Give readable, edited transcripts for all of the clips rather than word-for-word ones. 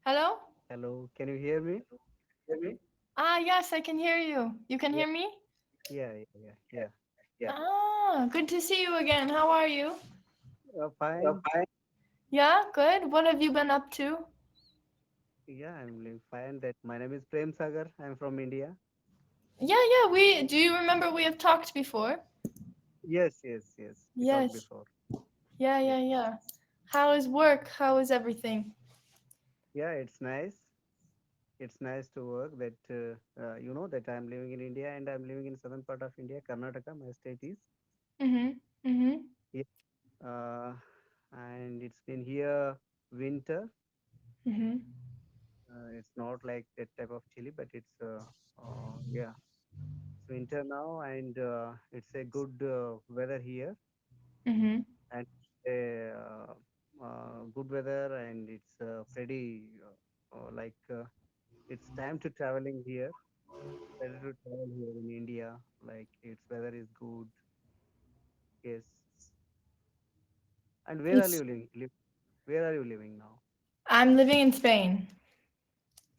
Hello? Hello, can you hear me? Hear me? Ah, yes, I can hear you. You can Yeah, hear me? yeah. Ah, good to see you again. How are you? Fine. Fine. Yeah, good. What have you been up to? Yeah, I'm doing fine. That my name is Prem Sagar. I'm from India. Yeah, we do you remember we have talked before? Yes. We talked Yes. before. Yeah, Yeah, yeah, yeah. How is work? How is everything? yeah. It's nice. It's nice to work. That you know that I'm living in India and I'm living in southern part of India, Karnataka. My state is. Mm-hmm. Mm-hmm. Yeah. Uh, and it's been here winter. Mm-hmm. It's not like that type of chilly, but it's yeah. It's winter now, and it's a good weather here, Mm-hmm. and good weather, and it's pretty like it's time to traveling here. Better to travel here in India. Like its weather is good. Yes. And where are It's you living? Where are you living now? I'm living in Spain.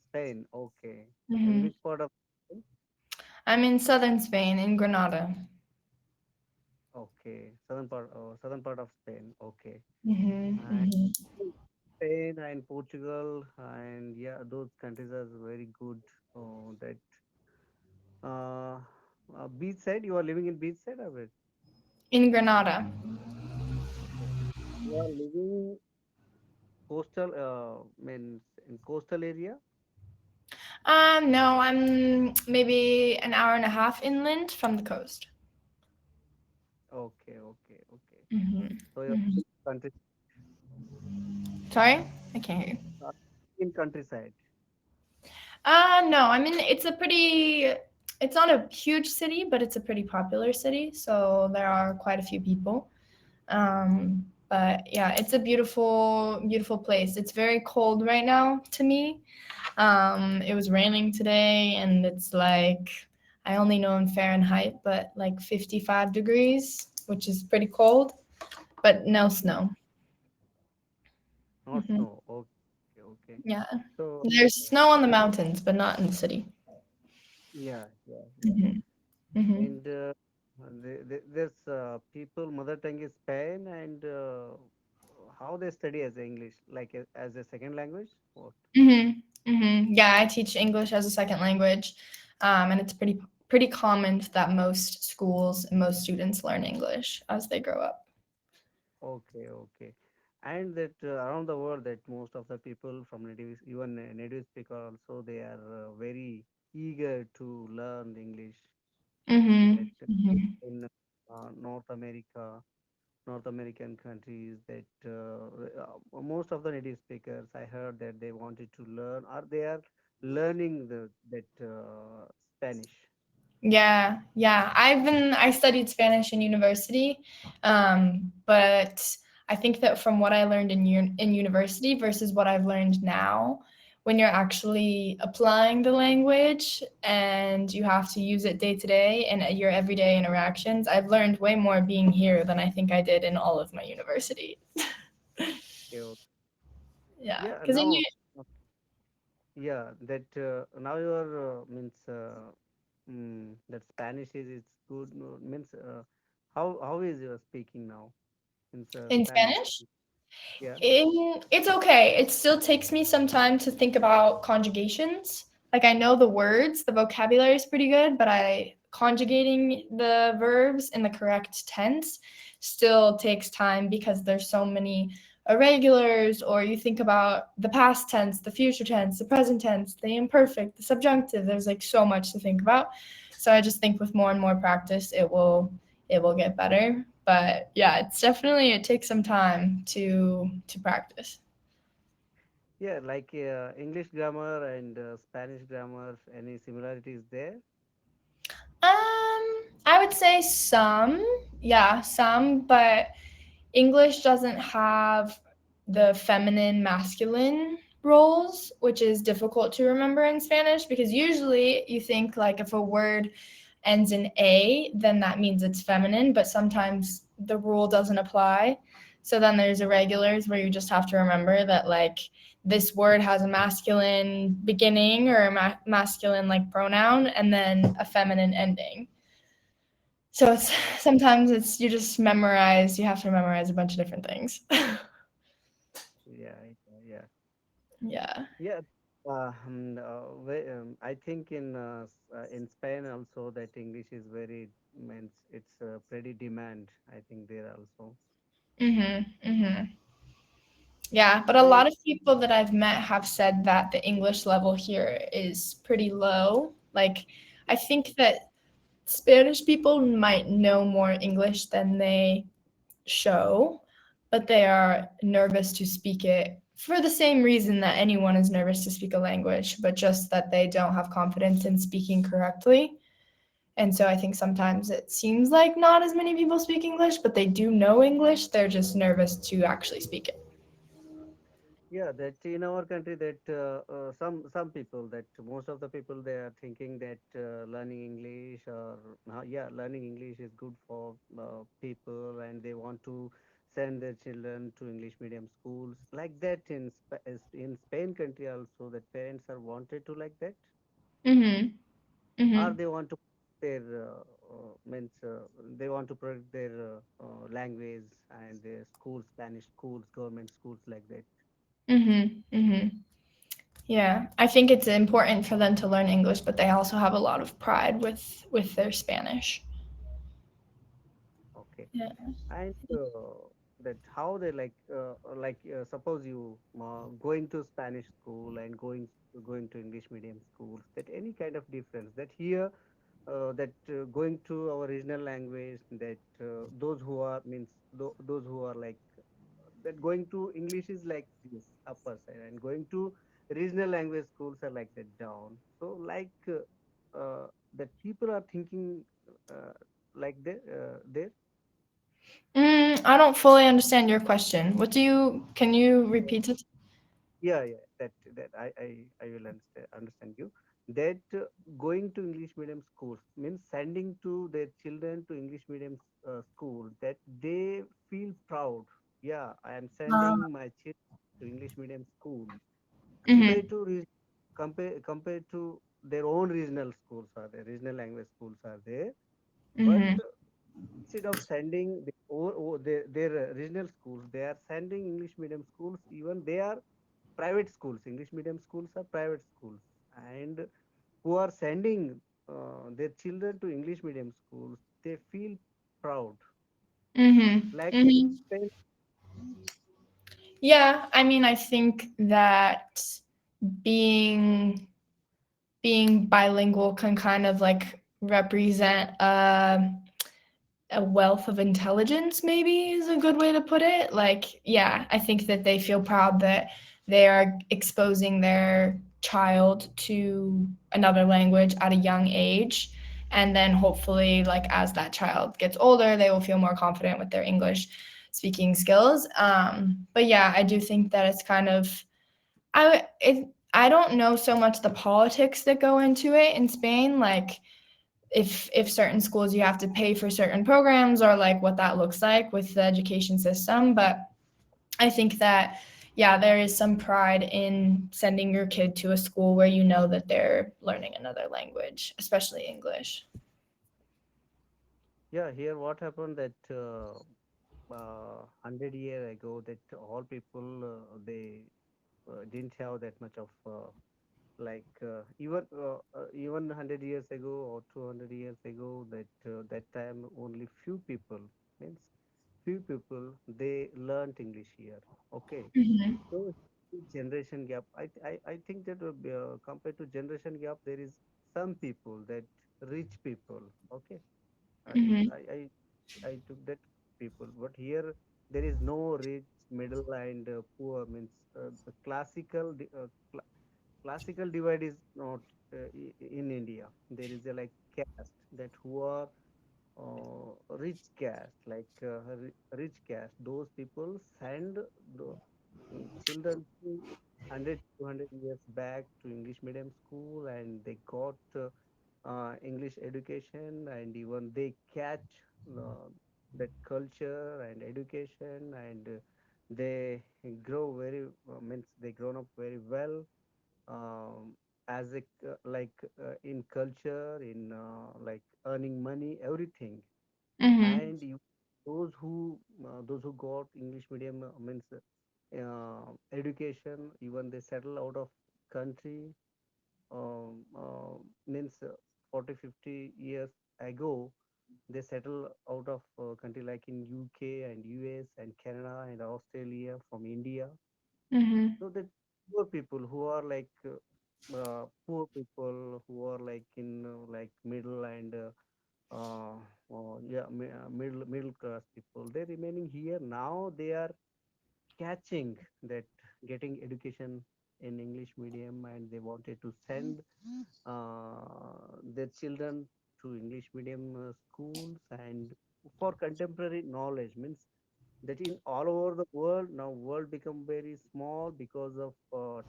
Spain. Okay. In Mm-hmm. which part of Spain? I'm in southern Spain, in Granada. Okay, southern part of Spain. Okay. Mm-hmm. And Mm-hmm. Spain and Portugal, and yeah, those countries are very good. That uh, beach side. You are living in beach side of it. In Granada. You are living coastal. Means in coastal area. No, I'm maybe an hour and a half inland from the coast. Okay. Hmm. So you're Hmm. country Sorry, I can't hear you. uh, in countryside. No, I mean it's not a huge city, but it's a pretty popular city, so there are quite a few people. But yeah, it's a beautiful, beautiful place. It's very cold right now to me. It was raining today, and it's like I only know in Fahrenheit, but like 55 degrees, which is pretty cold, but no No, snow. not Hmm. snow. Okay. Yeah, So there's snow on the mountains, but not in the city. yeah. Hmm. Hmm. And there's people mother tongue is Spain, and how they study as English, like as a second language. What? Hmm. Hmm. Yeah, I teach English as a second language, and it's pretty common that most schools and most students learn English as they grow up. Okay. And that around the world, that most of the people from native, even native speaker also, they are very eager to learn English. That Hmm. Hmm. in North American countries, that most of the native speakers, I heard that they wanted to learn, or they are learning that Spanish. Yeah, yeah. I studied Spanish in university, but I think that from what I learned in university versus what I've learned now, when you're actually applying the language and you have to use it day to day and at your everyday interactions, I've learned way more being here than I think I did in all of my university. Okay. Yeah, Yeah, because in now, you, yeah, that now your means that Spanish is it's good means how is your speaking now? Means in Spanish. Spanish, Yeah. it's okay. It still takes me some time to think about conjugations. Like I know the words, the vocabulary is pretty good, but I conjugating the verbs in the correct tense still takes time because there's so many irregulars, or you think about the past tense, the future tense, the present tense, the imperfect, the subjunctive. There's like so much to think about. So I just think with more and more practice it will get better. But yeah, it's definitely it takes some time to practice. Yeah, like English grammar and Spanish grammar, any similarities there? I would say some, yeah, some, but English doesn't have the feminine masculine roles, which is difficult to remember in Spanish because usually you think like if a word ends in a, then that means it's feminine, but sometimes the rule doesn't apply. So then there's irregulars where you just have to remember that like this word has a masculine beginning or a masculine like pronoun and then a feminine ending. So it's sometimes it's you just memorize, you have to memorize a bunch of different things. Yeah, yeah, Yeah. yeah. I think in Spain also that English is very means it's pretty demand. I think there also. Mhm. Mhm. Yeah, but a And lot of people that I've met have said that the English level here is pretty low. Like I think that Spanish people might know more English than they show, but they are nervous to speak it for the same reason that anyone is nervous to speak a language, but just that they don't have confidence in speaking correctly. And so I think sometimes it seems like not as many people speak English, but they do know English. They're just nervous to actually speak it. yeah, that in our country that some people that most of the people they are thinking that learning English or yeah, learning English is good for people and they want to send their children to English medium schools like that in Spain country also that parents are wanted to like that Mhm. or Mhm. they want to their means they want to protect their language and their schools Spanish schools government schools like that. Mhm. Mhm. Yeah, I think it's important for them to learn English, but they also have a lot of pride with their Spanish. Okay. Yeah. And that how they like suppose you going to Spanish school and going to English medium schools that any kind of difference that here that going to our regional language that those who are means those who are like that going to English is like this upper side and going to regional language schools are like that down. So like that people are thinking uh, like there. I don't fully understand your question. What do you can you repeat it? Yeah, yeah, that I will understand you. That going to English medium schools means sending to their children to English medium school that they feel proud. Yeah, I am Uh, sending my children to English medium school compared mhm. to compared to their own regional schools are there, regional language schools are there. But Mhm. instead of sending their regional schools, they are sending English medium schools. Even they are private schools, English medium schools are private schools, and who are sending their children to English medium schools, they feel proud. Mhm. Like Mhm. Yeah, I mean, I think that being being bilingual can kind of like represent a wealth of intelligence, maybe is a good way to put it. Like, yeah, I think that they feel proud that they are exposing their child to another language at a young age. And then hopefully, like, as that child gets older, they will feel more confident with their English speaking skills. But yeah, I do think that it's kind of, I don't know so much the politics that go into it in Spain. Like, if certain schools you have to pay for certain programs or like what that looks like with the education system, but I think that yeah, there is some pride in sending your kid to a school where you know that they're learning another language, especially English. yeah, here what happened that 100 years ago that all people they didn't have that much of even 100 years ago or 200 years ago that time only few people means few people they learned English here. Okay, Mhm. so generation gap I think that compared to generation gap there is some people that rich people. Okay, I, Mhm. I I I took that people, but here there is no rich, middle, and poor. Means the classical divide is not in India. There is a like caste that who are rich caste, like rich caste. Those people send the children to 100, 200 years back to English medium school, and they got English education, and even they catch uh, that culture and education, and they grow very means they grown up very well, as a like in culture, in like earning money, everything. Mhm. And you, those who got English medium means education, even they settle out of country, means 40 50 years ago, they settle out of country like in UK and US and Canada and Australia from India. Mhm. So that poor people who are like poor people who are like in like middle and yeah, middle class people, they're remaining here. Now they are catching that, getting education in English medium, and they wanted to send their children to English medium schools. And for contemporary knowledge, means that in all over the world, now world become very small because of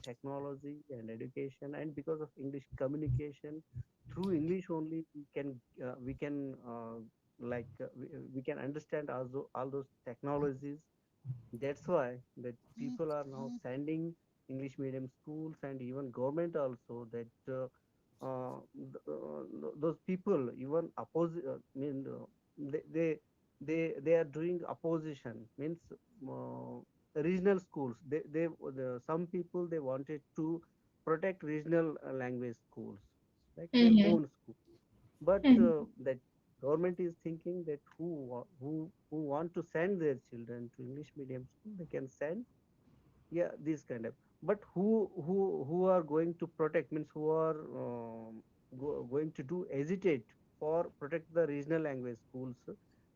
technology and education, and because of English communication. Through English only we can understand all those technologies. That's why that people are now sending English medium schools, and even government also, that those people even mean they, they they are doing opposition, means regional schools. Some people, they wanted to protect regional language schools, like their Mhm. own school. But Mhm. that government is thinking that who want to send their children to English medium school, they can send. Yeah, this kind of. But who are going to protect, means who are going to do hesitate for protect the regional language schools.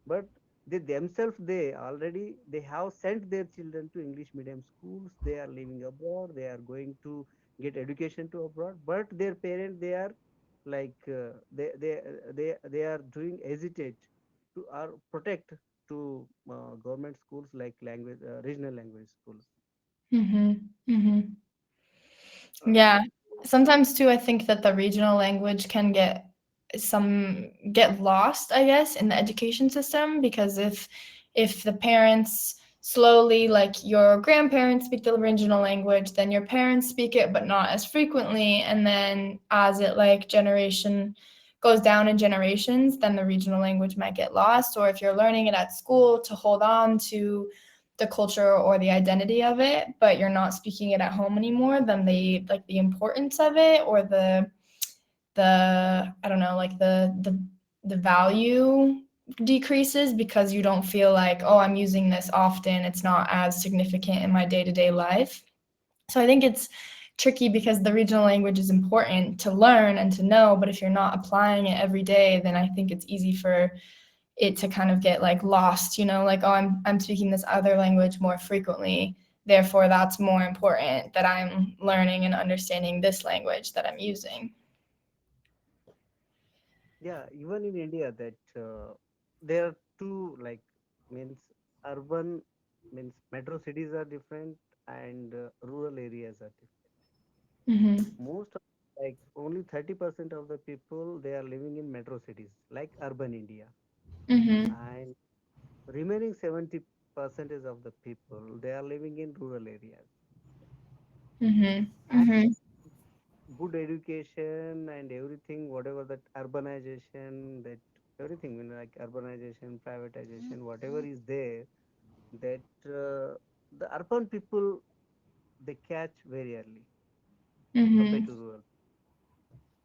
But they themselves, they already they have sent their children to English medium schools. They are living abroad, they are going to get education to abroad, but their parents, they are like they are doing hesitate to or protect to government schools like language regional language schools. Mhm. Mhm. uh, Yeah. Sometimes too, I think that the regional language can get lost, I guess, in the education system because if the parents slowly, like your grandparents speak the original language, then your parents speak it but not as frequently, and then as it like generation goes down in generations, then the regional language might get lost. Or if you're learning it at school to hold on to the culture or the identity of it, but you're not speaking it at home anymore, then the importance of it or the I don't know, like the value decreases because you don't feel like, oh, I'm using this often. It's not as significant in my day-to-day life. So I think it's tricky because the regional language is important to learn and to know, but if you're not applying it every day, then I think it's easy for it to kind of get like lost, like, oh, I'm speaking this other language more frequently, therefore that's more important that I'm learning and understanding this language that I'm using. yeah, even in India, that there are two, like, means urban, means metro cities are different, and rural areas are different. Mhm. Most of, like only 30% of the people, they are living in metro cities like urban India, Mhm. and remaining 70 percentage of the people, they are living in rural areas. Mhm. And Mhm. good education and everything, whatever that urbanization, that everything, like urbanization, privatization, whatever is there, that the urban people, they catch very early compared Mhm. to rural.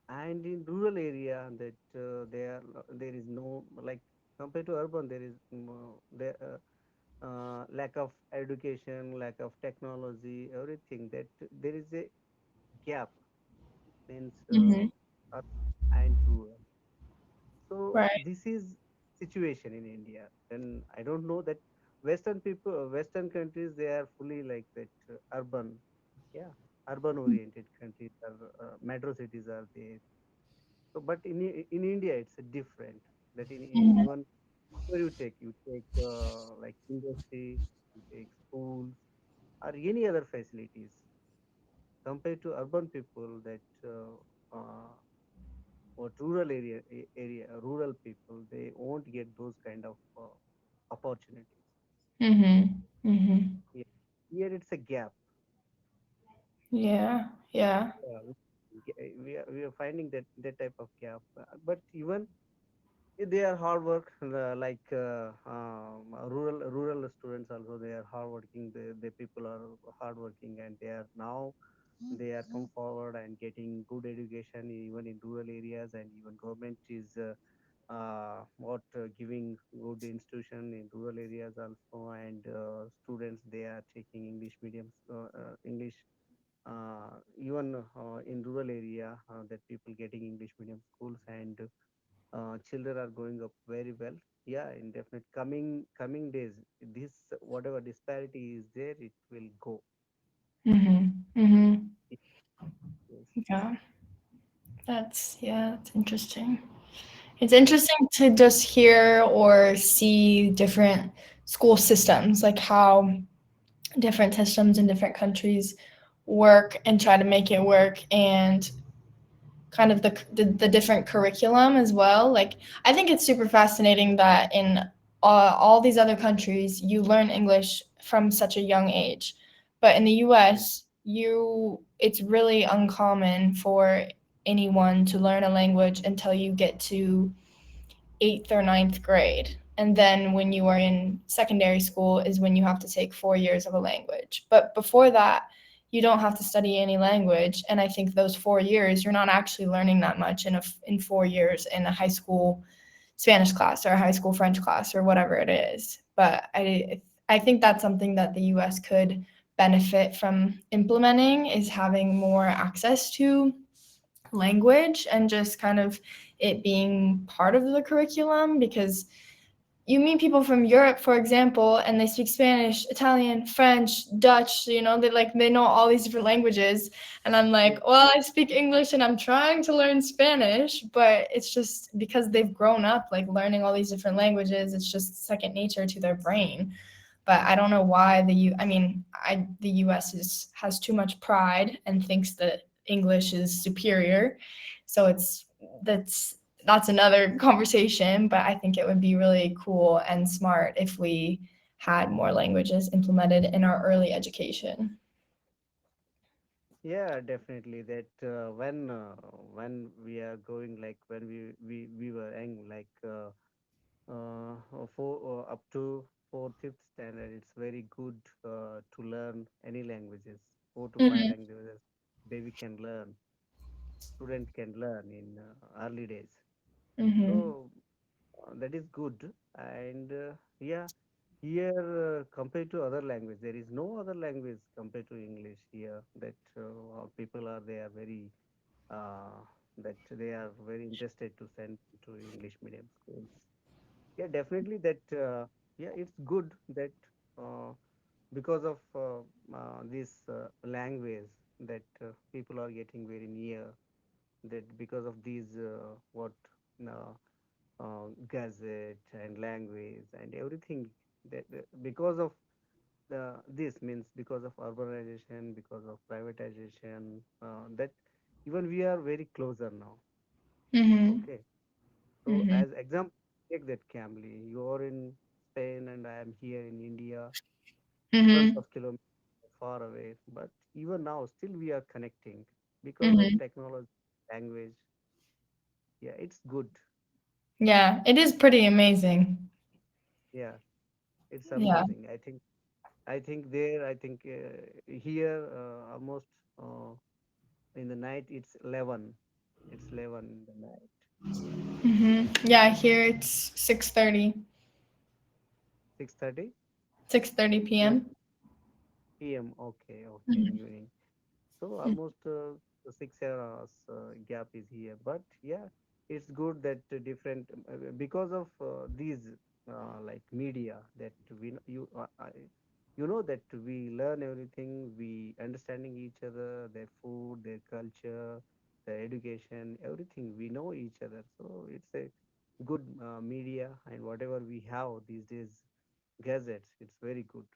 And in rural area, that there is no, like, compared to urban, there is lack of education, lack of technology, everything, that there is a gap, means Mhm. urban and rural. So Right. this is situation in India. Then I don't know that Western people, Western countries, they are fully like that urban, yeah, urban oriented countries, are metro cities are there. So, but in India, it's a different. That in Mhm. even where you take like industry, you take schools or any other facilities, compared to urban people, that or rural rural people, they won't get those kind of opportunities. Mhm. Mhm. Yeah. here it's a gap. Yeah. Yeah. Yeah, we are finding that type of gap. But even they are hard work, like rural students also, they are hard working. The people are hard working, and they are come forward and getting good education even in rural areas, and even government is what giving good institution in rural areas also, and students they are taking English mediums, English even in rural area, that people getting English medium schools, and children are growing up very well. Yeah, in definite coming days, this whatever disparity is there, it will go. Mhm. Mhm. Yes. Yeah. That's interesting. It's interesting to just hear or see different school systems, like how different systems in different countries work and try to make it work, and kind of the different curriculum as well. Like, I think it's super fascinating that in all these other countries you learn English from such a young age, but in the Yes. US it's really uncommon for anyone to learn a language until you get to eighth or ninth grade. And then when you are in secondary school is when you have to take 4 years of a language. But before that, you don't have to study any language. And I think those 4 years, you're not actually learning that much in 4 years in a high school Spanish class or a high school French class or whatever it is. But I think that's something that the US could benefit from implementing, is having more access to language and just kind of it being part of the curriculum, because you meet people from Europe, for example, and they speak Spanish, Italian, French, Dutch, they know all these different languages. And I'm like, Yes. well, I speak English and I'm trying to learn Spanish, but it's just because they've grown up like learning all these different languages, it's just second nature to their brain. But I don't know why the US has too much pride and thinks that English is superior. So that's another conversation, but I think it would be really cool and smart if we had more languages implemented in our early education. Yeah, definitely. That when we are going, like when we were young, like up to fourth, fifth standard, it's very good to learn any languages. 4 to 5 Mhm. languages baby can learn, student can learn in early days. Mhm. So that is good. And yeah, here compared to other language, there is no other language compared to English here. That people are they are very uh, that they are very interested to send to English medium schools. Yeah, definitely that. Yeah, it's good that because of this language, that people are getting very near. That because of these what uh, gazette and language and everything, that because of this means because of urbanization, because of privatization, that even we are very closer now. Mhm. Okay, so Mhm. as example, take that Camly, you are in Spain and I am here in India, thousands Mhm. of kilometers far away, but even now still we are connecting because of Mhm. technology, language. Yeah, it's good. Yeah, it is pretty amazing. Yeah, it's Yeah. amazing. I think here almost uh, in the night it's 11. It's 11 in the night. Yeah, here it's 6:30. 6:30 6:30 even p.m. PM. Okay, okay, Mhm. evening. So almost 6 hours gap is here. But yeah, it's good that different because of these like media that you know that we learn everything, we understanding each other, their food, their culture, their education, everything. We know each other. So it's a good media, and whatever we have these days, gadgets, it's very good.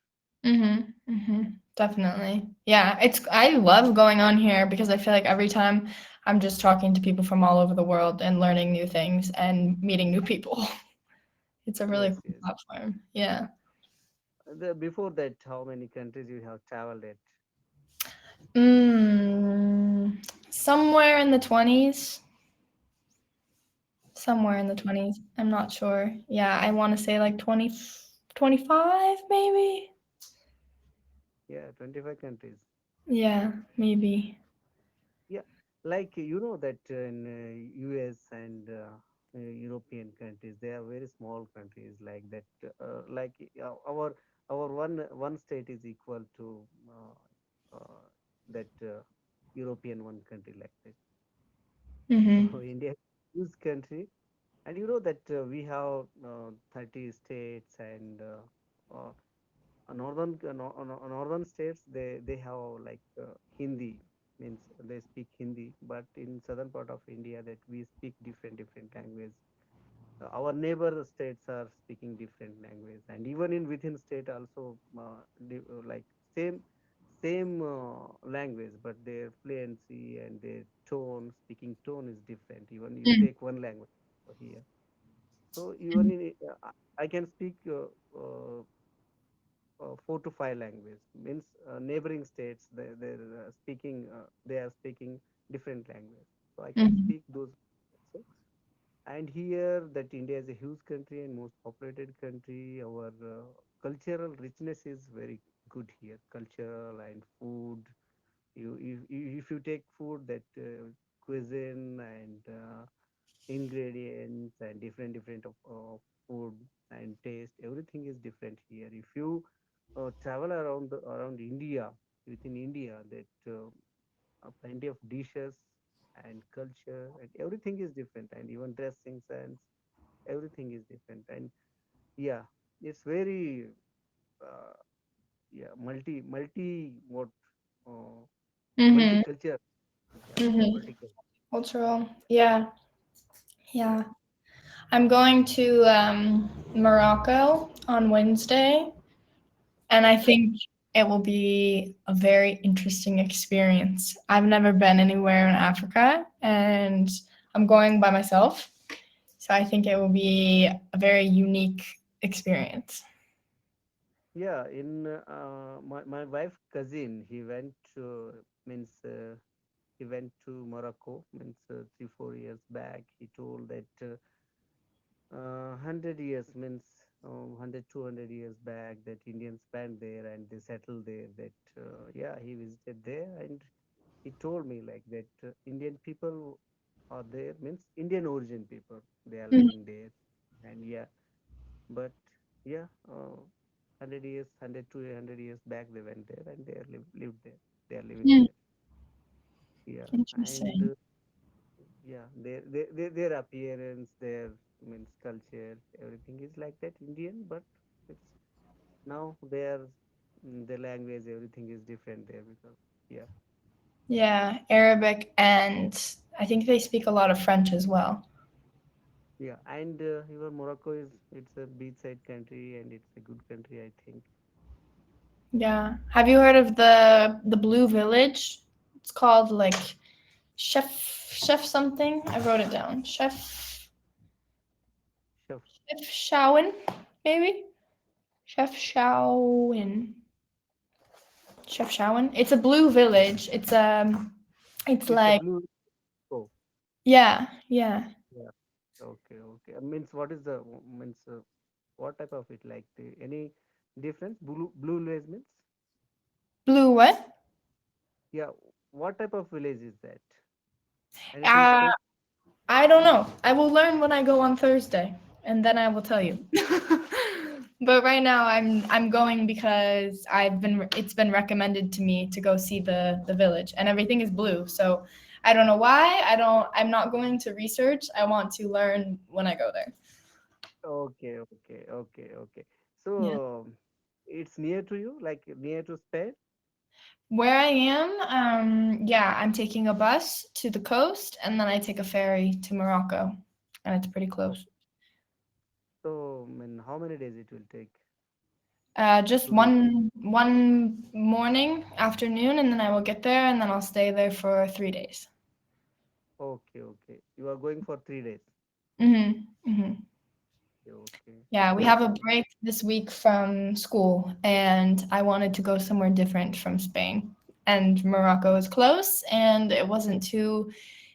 Definitely. Yeah, I love going on here because I feel like every time I'm just talking to people from all over the world and learning new things and meeting new people. It's a really Yes, cool yes. platform. Yeah. Before that, how many countries you have traveled at? Somewhere in the 20s. Somewhere in the Okay. 20s. I'm not sure. Yeah, I want to say like 20, 25, maybe. Yeah, 25 countries. Yeah, maybe. Yeah, like that in US and European countries, they are very small countries like that. Like our one state is equal to that European one country like this. Mm-hmm. So India is a huge country, and you know that we have 30 states and northern states they have like Hindi, means they speak Hindi, but in southern part of India that we speak different language. Our neighbor states are speaking different language, and even in within state also like same language, but their fluency and their tone, speaking tone is different. Even you take one language here, so even in I can speak 4 to 5 language, means neighboring states they are speaking different language, so I can Mm-hmm. speak those also. And here that India is a huge country and most populated country, our cultural richness is very good here, cultural and food. If you take food, that cuisine and ingredients and different of food and taste, everything is different here. If you travel around India, within India, that plenty of dishes and culture and everything is different, and even dressing sense, everything is different. And yeah, it's very uh, yeah, multi what uh, Mm-hmm. multicultural. Yeah, Mm-hmm. multicultural. Cultural. Yeah. Yeah. Yeah. I'm going to Morocco on Wednesday, and I Okay. think it will be a very interesting experience. I've never been anywhere in Africa, and I'm going by myself. So I think it will be a very unique experience. Yeah, in my wife cousin, he went to means he went to Morocco, means 3 4 years back. He told that 100 years, means 100 200 years back, that Indians went there and they settled there. That yeah, he visited there, and he told me like that Indian people are there, means Indian origin people, they are Mhm. living there. And yeah, but yeah, 100 years, 100 to 100 years back, they went there and they are lived there. They are living Mm, there. Yeah, and interesting. yeah, their appearance, their means culture, everything is like that Indian, but it's now their language, everything is different there because yeah, Yeah, Arabic, and I think they speak a lot of French as well. yeah, and even Morocco is it's a beachside country and it's a good country, I think. Yeah. Have you heard of the Blue Village? It's called like Chef something. I wrote it down. Chef, Chef Shawan, maybe? Chef Shawan. Chef Shawan. It's a blue village. It's it's a like blue. Oh, yeah, yeah. yeah. Okay, okay. Means what is the means what type of it, like any difference? Blue village means, Blue what? yeah. What type of village is that? Anything Uh, special? I don't know. I will learn when I go on Thursday, and then I will tell you. But right now, I'm going because it's been recommended to me to go see the village, and everything is blue. So I don't know why. I'm not going to research. I want to learn when I go there. Okay, okay, okay, okay. Yeah. So it's near to you, like near to Spain. Where I am, yeah, I'm taking a bus to the coast, and then I take a ferry to Morocco, and it's pretty Oh, close. so I mean, how many days it will take Just to reach? one morning, afternoon, and then I will get there, and then I'll stay there for 3 days. Okay, okay. You are going for 3 days. Mhm. Mhm. Okay. Yeah, we Means have a break this week from school, and I wanted to go somewhere different from Spain. And Morocco is close, and it wasn't too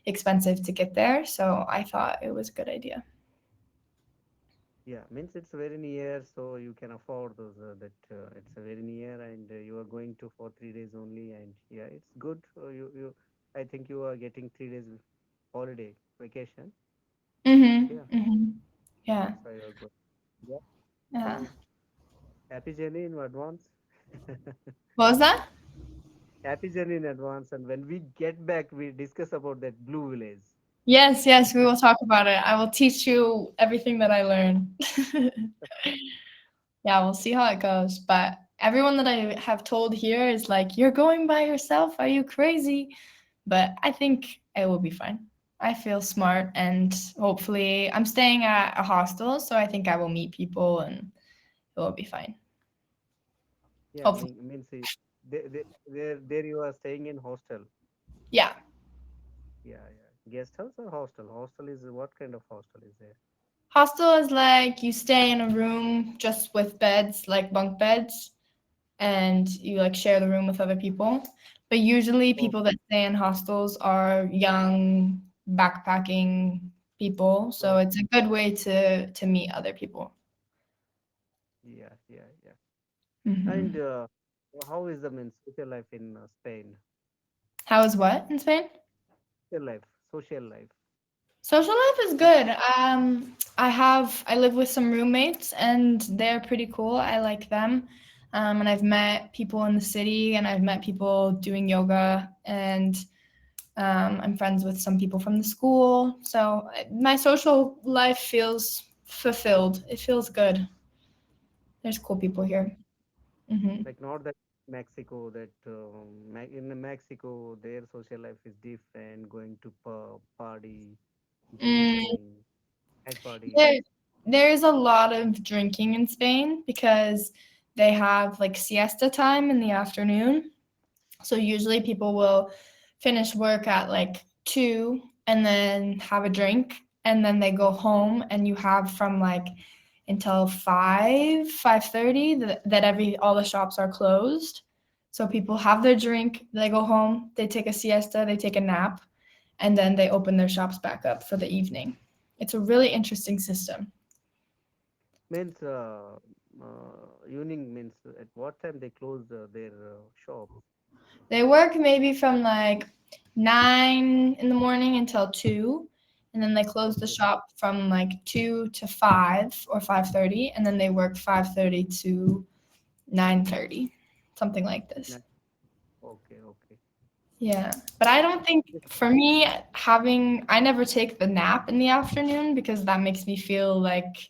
expensive to get there, so I thought it was a good idea. yeah, means it's very near, so you can afford those. That it's very near, and you are going to for 3 days only, and yeah, it's good. I think you are getting 3 days holiday vacation. Mhm. Yeah, Mhm. Yeah. that's why you're good. Yeah. Yeah. So happy journey in advance. What was that? Happy journey in advance, and when we get back, we discuss about that blue village. Yes, yes, we will talk about it. I will teach you everything that I learn. Yeah, we'll see how it goes. But everyone that I have told here is like, "You're going by yourself? Are you crazy?" But I think it will be fine. I feel smart, and hopefully, I'm staying at a hostel, so I think I will meet people and it will be fine. Yeah, Hopefully. means there you are staying in hostel. Yeah. Yeah, yeah. Guest house or hostel? Hostel is what kind of hostel is there? Hostel is like you stay in a room just with beds, like bunk beds, and you like share the room with other people. But usually Oh, people that stay in hostels are young backpacking people, so oh, it's a good way to meet other people. yeah, yeah, yeah. And Hmm. how is the means social life in Spain? How is what in Spain? Social life, social life. Social life is So, good. I live with some roommates and they're pretty cool. I like them. And I've met people in the city and I've met people doing yoga and I'm friends with some people from the school. So my social life feels fulfilled. It feels good. There's cool people oh, here. Hmm. like not that Mexico that in Mexico their social life is different, going to pub, party, Mm, drinking, night parties. there, there's a lot of drinking in Spain because they have like siesta time in the afternoon. So usually people will finish work at like 2 and then have a drink and then they go home and you have from like until 5, 5:30 that every all the shops are closed. So people have their drink, they go home, they take a siesta, they take a nap, and then they open their shops back up for the evening. It's a really interesting system. Means evening means at what time they close their shop? They work maybe from like 9 in the morning until 2, and then they close the Okay. shop from like 2 to 5 or 5:30, and then they work 5:30 to 9:30, something like this. na- Okay, okay. Yeah, but I don't think for me I never take the nap in the afternoon because that makes me feel like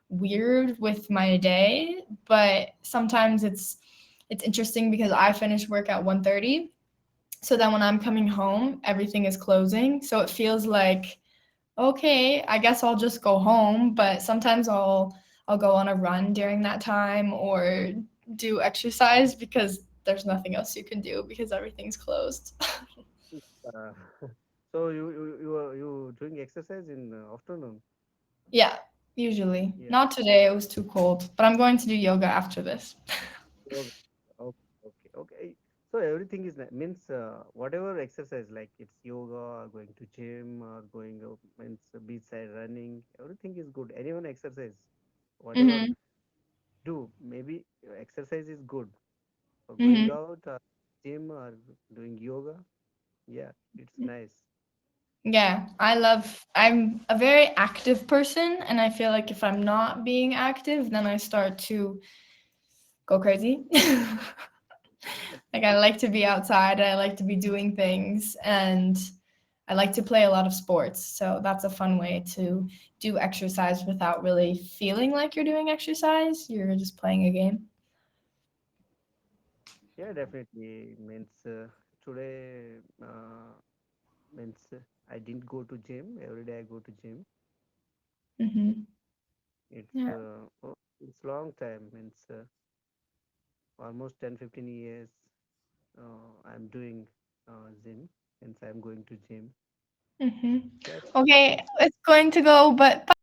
weird with my day, but sometimes it's interesting because I finish work at 1:30. So then when I'm coming home, everything is closing. So it feels like, okay, I guess I'll just go home, but sometimes I'll go on a run during that time or do exercise because there's nothing else you can do because everything's closed. Uh, so you doing exercise in afternoon? Yeah, usually. Yeah. Not today, it was too cold, but I'm going to do yoga after this. Yoga. Okay, okay, okay. So everything is means whatever exercise like it's yoga, or going to gym, or going means beachside running. Everything is good. Anyone exercise, whatever Mhm. do maybe exercise is good for going Mhm. out, gym, or doing yoga. Yeah, it's nice. Yeah, I'm a very active person, and I feel like if I'm not being active, then I start to go crazy. Like I like to be outside, I like to be doing things, and I like to play a lot of sports. So that's a fun way to do exercise without really feeling like you're doing exercise. You're just playing a game. Yeah, definitely. Means today means I didn't go to gym. Every day I go to gym. Hmm. It's Yeah. it's long time. Means almost 10-15 years. I'm doing gym. Means I'm going to gym. Hmm. Yeah, Okay, it's going to go, but